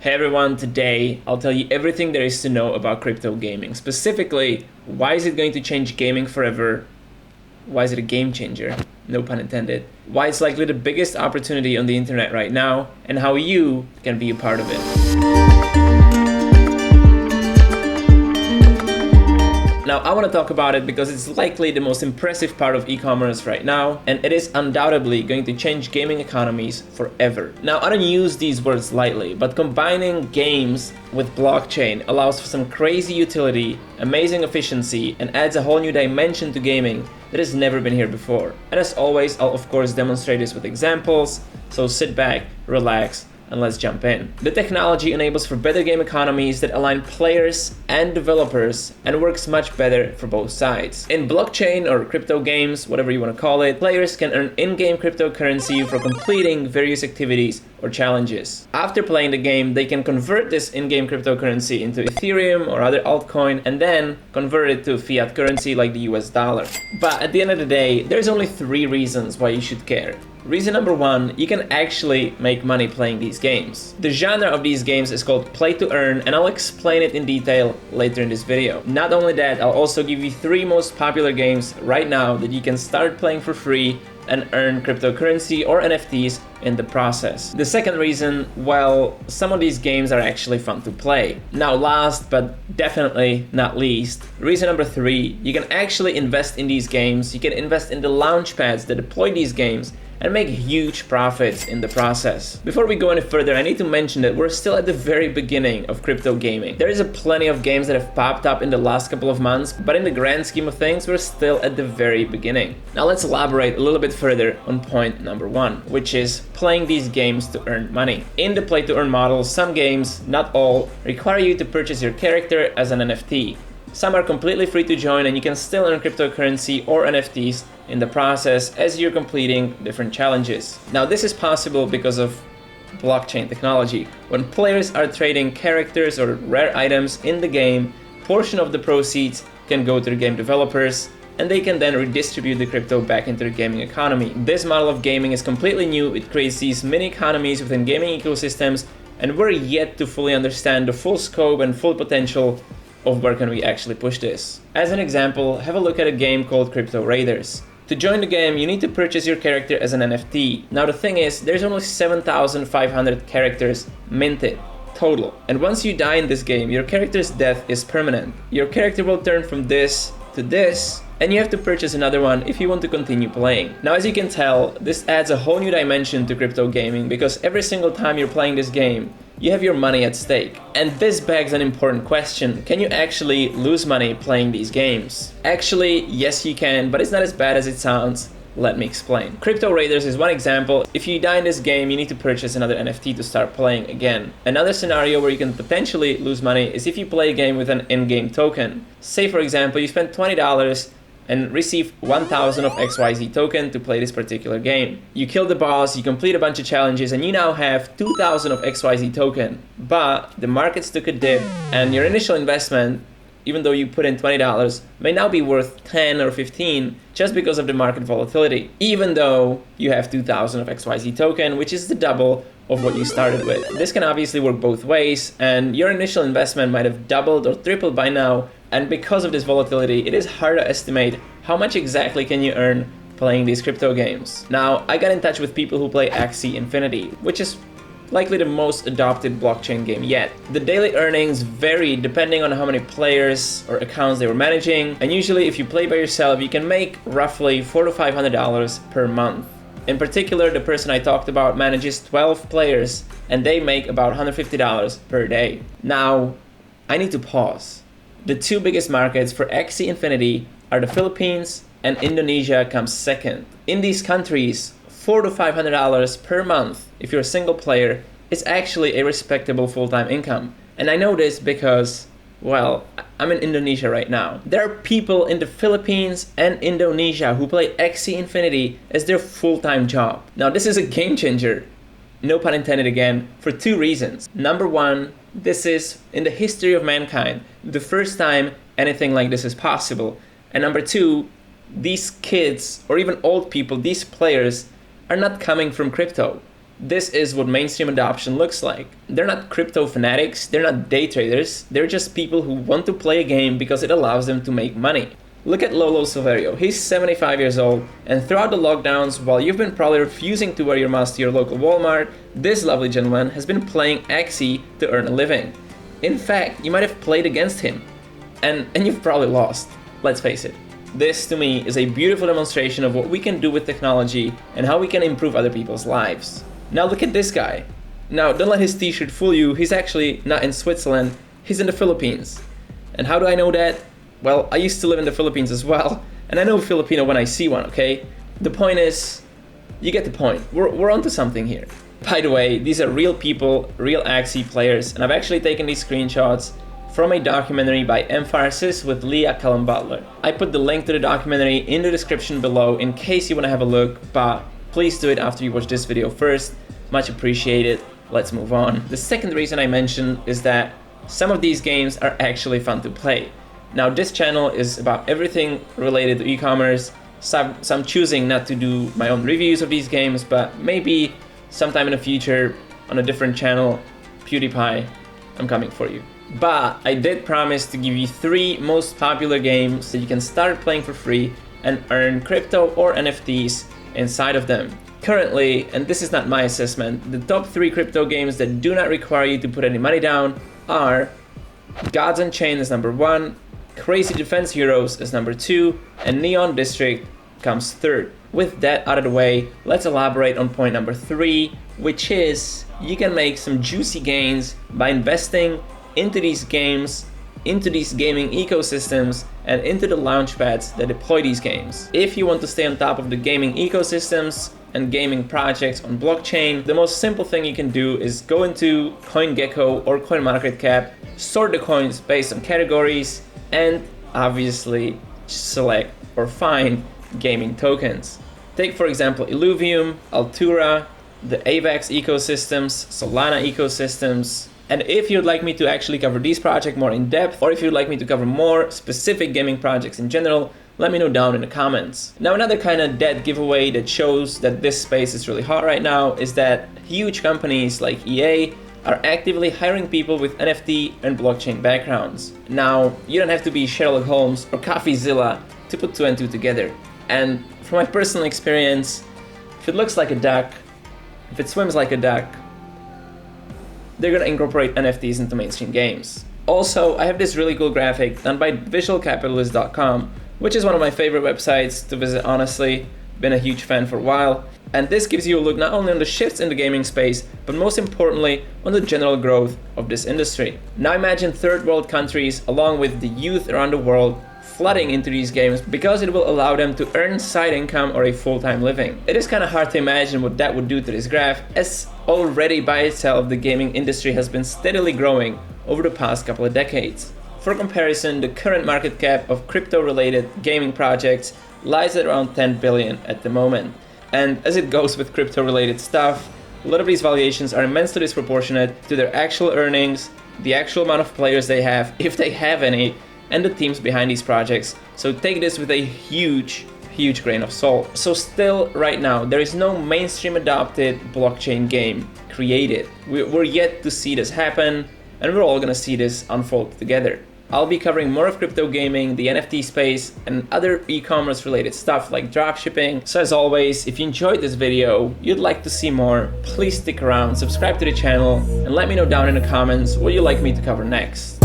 Hey everyone, today I'll tell you everything there is to know about crypto gaming. Specifically, why is it going to change gaming forever? Why is it a game changer? No pun intended. Why it's likely the biggest opportunity on the internet right now, and how you can be a part of it. Now, I want to talk about it because it's likely the most impressive part of e-commerce right now, and it is undoubtedly going to change gaming economies forever. Now, I don't use these words lightly, but combining games with blockchain allows for some crazy utility, amazing efficiency, and adds a whole new dimension to gaming that has never been here before. And as always, I'll of course demonstrate this with examples, so sit back, relax, and let's jump in. The technology enables for better game economies that align players and developers and works much better for both sides. In blockchain or crypto games, whatever you want to call it, players can earn in-game cryptocurrency for completing various activities or challenges. After playing the game, they can convert this in-game cryptocurrency into Ethereum or other altcoin and then convert it to fiat currency like the US dollar. But at the end of the day, there's only 3 reasons why you should care. Reason number 1, you can actually make money playing these games. The genre of these games is called play to earn, and I'll explain it in detail later in this video. Not only that, I'll also give you 3 most popular games right now that you can start playing for free and earn cryptocurrency or NFTs in the process. The second reason, well, some of these games are actually fun to play. Now last but definitely not least, reason number 3, you can actually invest in these games, you can invest in the launch pads that deploy these games and make huge profits in the process. Before we go any further, I need to mention that we're still at the very beginning of crypto gaming. There is plenty of games that have popped up in the last couple of months, but in the grand scheme of things, we're still at the very beginning. Now let's elaborate a little bit further on point number 1, which is playing these games to earn money. In the play to earn model, some games, not all, require you to purchase your character as an NFT. Some are completely free to join and you can still earn cryptocurrency or NFTs in the process as you're completing different challenges. Now this is possible because of blockchain technology. When players are trading characters or rare items in the game, portion of the proceeds can go to the game developers and they can then redistribute the crypto back into the gaming economy. This model of gaming is completely new. It creates these mini economies within gaming ecosystems, and we're yet to fully understand the full scope and full potential of where can we actually push this. As an example, have a look at a game called Crypto Raiders. To join the game, you need to purchase your character as an NFT. Now the thing is, there's only 7,500 characters minted total. And once you die in this game, your character's death is permanent. Your character will turn from this to this, and you have to purchase another one if you want to continue playing. Now as you can tell, this adds a whole new dimension to crypto gaming because every single time you're playing this game, you have your money at stake. And this begs an important question. Can you actually lose money playing these games? Actually, yes you can, but it's not as bad as it sounds. Let me explain. Crypto Raiders is one example. If you die in this game, you need to purchase another NFT to start playing again. Another scenario where you can potentially lose money is if you play a game with an in-game token. Say for example, you spend $20 and receive 1,000 of XYZ token to play this particular game. You kill the boss, you complete a bunch of challenges, and you now have 2,000 of XYZ token. But the markets took a dip, and your initial investment, even though you put in $20, may now be worth 10 or 15 just because of the market volatility, even though you have 2,000 of XYZ token, which is the double of what you started with. This can obviously work both ways, and your initial investment might have doubled or tripled by now, and because of this volatility, it is hard to estimate how much exactly can you earn playing these crypto games. Now, I got in touch with people who play Axie Infinity, which is likely the most adopted blockchain game yet. The daily earnings vary depending on how many players or accounts they were managing, and usually if you play by yourself, you can make roughly $400 to $500 per month. In particular, the person I talked about manages 12 players, and they make about $150 per day. Now, I need to pause. The 2 biggest markets for Axie Infinity are the Philippines, and Indonesia comes second. In these countries, $400 to $500 per month, if you're a single player, is actually a respectable full-time income. And I know this because, well, I'm in Indonesia right now. There are people in the Philippines and Indonesia who play Axie Infinity as their full-time job. Now this is a game changer, no pun intended again, for 2 reasons. Number 1, this is, in the history of mankind, the first time anything like this is possible. And number 2, these kids, or even old people, these players, are not coming from crypto. This is what mainstream adoption looks like. They're not crypto fanatics, they're not day traders, they're just people who want to play a game because it allows them to make money. Look at Lolo Silverio, he's 75 years old, and throughout the lockdowns, while you've been probably refusing to wear your mask to your local Walmart, this lovely gentleman has been playing Axie to earn a living. In fact, you might have played against him, and you've probably lost, let's face it. This, to me, is a beautiful demonstration of what we can do with technology and how we can improve other people's lives. Now look at this guy. Now don't let his t-shirt fool you, he's actually not in Switzerland, he's in the Philippines. And how do I know that? Well, I used to live in the Philippines as well, and I know a Filipino when I see one, okay? The point is, you get the point, we're onto something here. By the way, these are real people, real Axie players, and I've actually taken these screenshots from a documentary by Emphasis with Leah Callum Butler. I put the link to the documentary in the description below in case you want to have a look, but please do it after you watch this video first. Much appreciated. Let's move on. The second reason I mentioned is that some of these games are actually fun to play. Now this channel is about everything related to e-commerce, so I'm choosing not to do my own reviews of these games, but maybe sometime in the future on a different channel, PewDiePie, I'm coming for you. But I did promise to give you 3 most popular games that you can start playing for free and earn crypto or NFTs inside of them. Currently, and this is not my assessment, the top 3 crypto games that do not require you to put any money down are Gods Unchained as number 1, Crazy Defense Heroes as number 2, and Neon District comes 3rd. With that out of the way, let's elaborate on point number 3, which is you can make some juicy gains by investing into these games, into these gaming ecosystems, and into the launchpads that deploy these games. If you want to stay on top of the gaming ecosystems and gaming projects on blockchain, the most simple thing you can do is go into CoinGecko or CoinMarketCap, sort the coins based on categories, and obviously select or find gaming tokens. Take for example Illuvium, Altura, the AVAX ecosystems, Solana ecosystems. And if you'd like me to actually cover these projects more in depth, or if you'd like me to cover more specific gaming projects in general, let me know down in the comments. Now another kind of dead giveaway that shows that this space is really hot right now is that huge companies like EA are actively hiring people with NFT and blockchain backgrounds. Now, you don't have to be Sherlock Holmes or CoffeeZilla to put 2 and 2 together. And from my personal experience, if it looks like a duck, if it swims like a duck, they're gonna incorporate NFTs into mainstream games. Also, I have this really cool graphic done by visualcapitalist.com, which is one of my favorite websites to visit, honestly. Been a huge fan for a while. And this gives you a look not only on the shifts in the gaming space, but most importantly, on the general growth of this industry. Now imagine third world countries, along with the youth around the world, flooding into these games because it will allow them to earn side income or a full-time living. It is kind of hard to imagine what that would do to this graph, as already by itself the gaming industry has been steadily growing over the past couple of decades. For comparison, the current market cap of crypto-related gaming projects lies at around 10 billion at the moment. And as it goes with crypto-related stuff, a lot of these valuations are immensely disproportionate to their actual earnings, the actual amount of players they have, if they have any, and the teams behind these projects. So take this with a huge grain of salt. So still, right now, there is no mainstream adopted blockchain game created. We're yet to see this happen, and we're all gonna see this unfold together. I'll be covering more of crypto gaming, the NFT space, and other e-commerce related stuff like dropshipping. So as always, if you enjoyed this video, you'd like to see more, please stick around, subscribe to the channel, and let me know down in the comments what you'd like me to cover next.